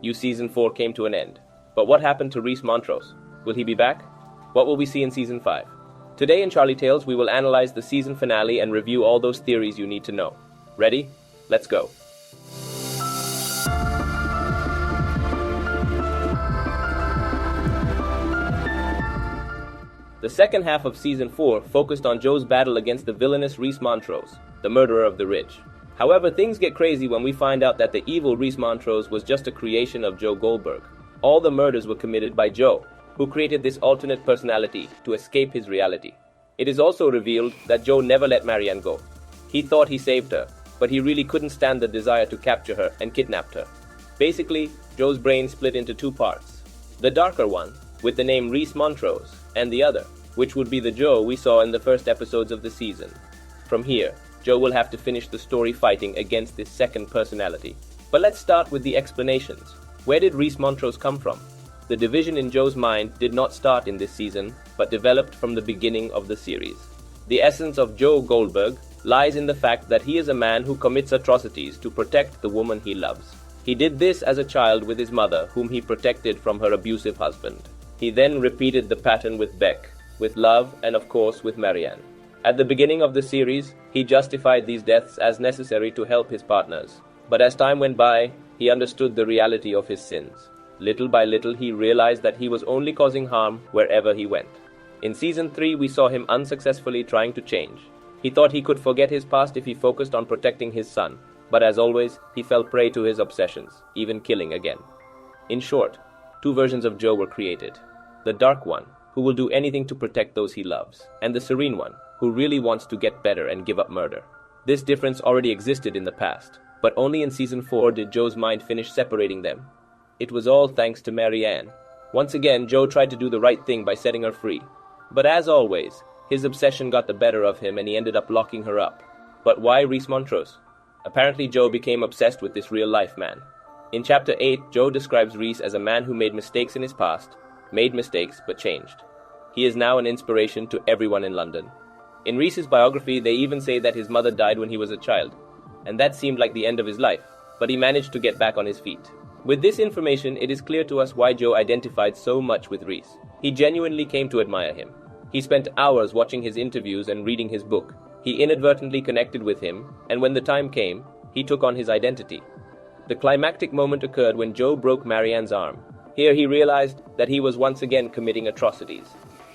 Season 4 came to an end. But what happened to Rhys Montrose? Will he be back? What will we see in Season 5? Today in Charlietales, we will analyze the season finale and review all those theories you need to know. Ready? Let's go. The second half of Season 4 focused on Joe's battle against the villainous Rhys Montrose, the murderer of the rich. However, things get crazy when we find out that the evil Rhys Montrose was just a creation of Joe Goldberg. All the murders were committed by Joe, who created this alternate personality to escape his reality. It is also revealed that Joe never let Marianne go. He thought he saved her, but he really couldn't stand the desire to capture her and kidnapped her. Basically, Joe's brain split into two parts. The darker one, with the name Rhys Montrose, and the other, which would be the Joe we saw in the first episodes of the season. From here, Joe will have to finish the story fighting against this second personality. But let's start with the explanations. Where did Rhys Montrose come from? The division in Joe's mind did not start in this season, but developed from the beginning of the series. The essence of Joe Goldberg lies in the fact that he is a man who commits atrocities to protect the woman he loves. He did this as a child with his mother, whom he protected from her abusive husband. He then repeated the pattern with Beck, with Love, and of course with Marianne. At the beginning of the series, he justified these deaths as necessary to help his partners. But as time went by, he understood the reality of his sins. Little by little, he realized that he was only causing harm wherever he went. In Season 3, we saw him unsuccessfully trying to change. He thought he could forget his past if he focused on protecting his son. But as always, he fell prey to his obsessions, even killing again. In short, two versions of Joe were created. The dark one, who will do anything to protect those he loves, and the serene one, who really wants to get better and give up murder. This difference already existed in the past, but only in Season 4 did Joe's mind finish separating them. It was all thanks to Marianne. Once again, Joe tried to do the right thing by setting her free. But as always, his obsession got the better of him and he ended up locking her up. But why Rhys Montrose? Apparently Joe became obsessed with this real-life man. In Chapter 8, Joe describes Rhys as a man who made mistakes in his past, made mistakes but changed. He is now an inspiration to everyone in London. In Rhys's biography, they even say that his mother died when he was a child, and that seemed like the end of his life, but he managed to get back on his feet. With this information, it is clear to us why Joe identified so much with Rhys. He genuinely came to admire him. He spent hours watching his interviews and reading his book. He inadvertently connected with him, and when the time came, he took on his identity. The climactic moment occurred when Joe broke Marianne's arm. Here he realized that he was once again committing atrocities.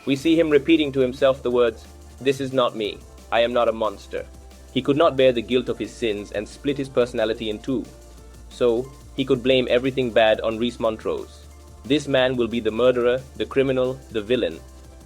We see him repeating to himself the words, "This is not me. I am not a monster." He could not bear the guilt of his sins and split his personality in two. So, he could blame everything bad on Rhys Montrose. This man will be the murderer, the criminal, the villain.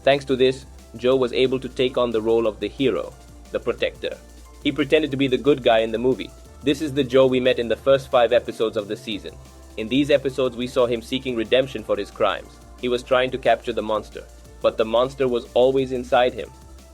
Thanks to this, Joe was able to take on the role of the hero, the protector. He pretended to be the good guy in the movie. This is the Joe we met in the first 5 episodes of the season. In these episodes, we saw him seeking redemption for his crimes. He was trying to capture the monster, but the monster was always inside him.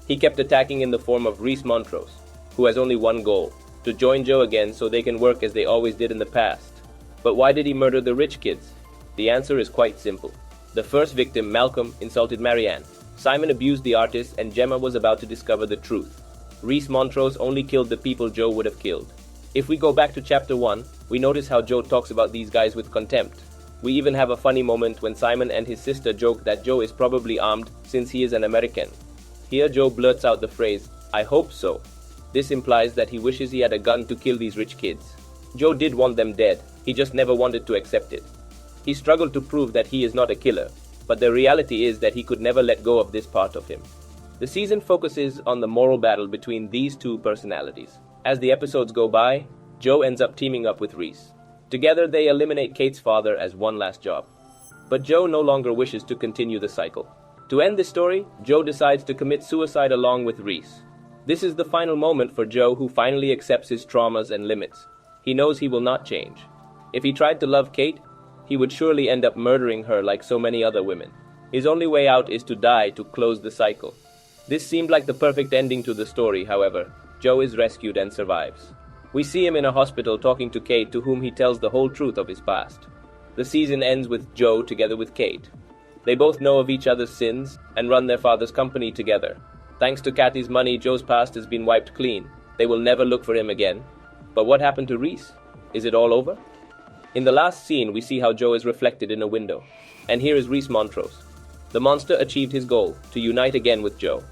He kept attacking in the form of Rhys Montrose, who has only one goal, to join Joe again so they can work as they always did in the past. But why did he murder the rich kids? The answer is quite simple. The first victim, Malcolm, insulted Marianne. Simon abused the artist and Gemma was about to discover the truth. Rhys Montrose only killed the people Joe would have killed. If we go back to Chapter 1, we notice how Joe talks about these guys with contempt. We even have a funny moment when Simon and his sister joke that Joe is probably armed since he is an American. Here Joe blurts out the phrase, "I hope so." This implies that he wishes he had a gun to kill these rich kids. Joe did want them dead, he just never wanted to accept it. He struggled to prove that he is not a killer, but the reality is that he could never let go of this part of him. The season focuses on the moral battle between these two personalities. As the episodes go by, Joe ends up teaming up with Rhys. Together they eliminate Kate's father as one last job. But Joe no longer wishes to continue the cycle. To end this story, Joe decides to commit suicide along with Rhys. This is the final moment for Joe, who finally accepts his traumas and limits. He knows he will not change. If he tried to love Kate, he would surely end up murdering her like so many other women. His only way out is to die to close the cycle. This seemed like the perfect ending to the story, however. Joe is rescued and survives. We see him in a hospital talking to Kate, to whom he tells the whole truth of his past. The season ends with Joe together with Kate. They both know of each other's sins and run their father's company together. Thanks to Kathy's money, Joe's past has been wiped clean. They will never look for him again. But what happened to Rhys? Is it all over? In the last scene, we see how Joe is reflected in a window. And here is Reese Montrose. The monster achieved his goal, to unite again with Joe.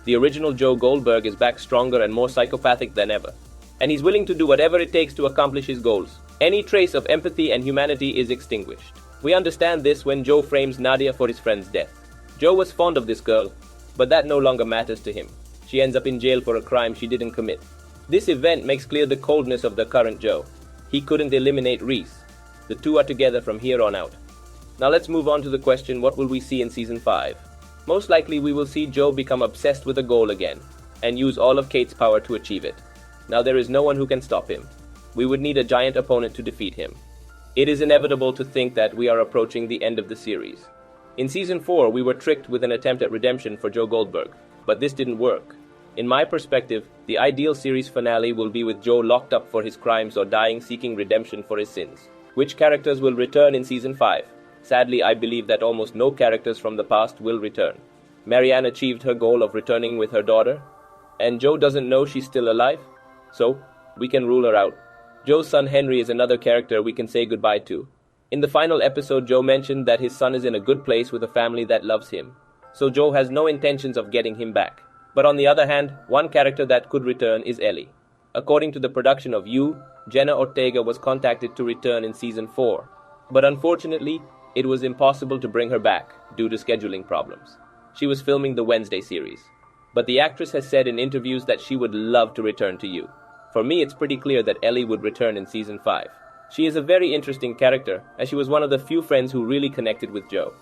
The original Joe Goldberg is back stronger and more psychopathic than ever. And he's willing to do whatever it takes to accomplish his goals. Any trace of empathy and humanity is extinguished. We understand this when Joe frames Nadia for his friend's death. Joe was fond of this girl, but that no longer matters to him. She ends up in jail for a crime she didn't commit. This event makes clear the coldness of the current Joe. He couldn't eliminate Reese. The two are together from here on out. Now let's move on to the question, what will we see in Season 5? Most likely we will see Joe become obsessed with a goal again, and use all of Kate's power to achieve it. Now there is no one who can stop him. We would need a giant opponent to defeat him. It is inevitable to think that we are approaching the end of the series. In Season 4, we were tricked with an attempt at redemption for Joe Goldberg, but this didn't work. In my perspective, the ideal series finale will be with Joe locked up for his crimes or dying seeking redemption for his sins. Which characters will return in Season 5? Sadly, I believe that almost no characters from the past will return. Marianne achieved her goal of returning with her daughter, and Joe doesn't know she's still alive, so we can rule her out. Joe's son Henry is another character we can say goodbye to. In the final episode, Joe mentioned that his son is in a good place with a family that loves him, so Joe has no intentions of getting him back. But on the other hand, one character that could return is Ellie. According to the production of You, Jenna Ortega was contacted to return in Season 4, but unfortunately, it was impossible to bring her back due to scheduling problems. She was filming the Wednesday series, but the actress has said in interviews that she would love to return to You. For me, it's pretty clear that Ellie would return in Season 5. She is a very interesting character, as she was one of the few friends who really connected with Joe.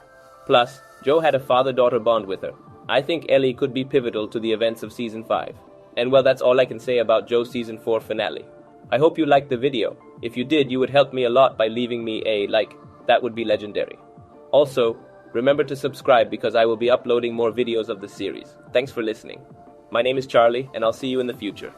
Plus, Joe had a father-daughter bond with her. I think Ellie could be pivotal to the events of Season 5. And well, that's all I can say about Joe's Season 4 finale. I hope you liked the video. If you did, you would help me a lot by leaving me a like. That would be legendary. Also, remember to subscribe because I will be uploading more videos of the series. Thanks for listening. My name is Charlie, and I'll see you in the future.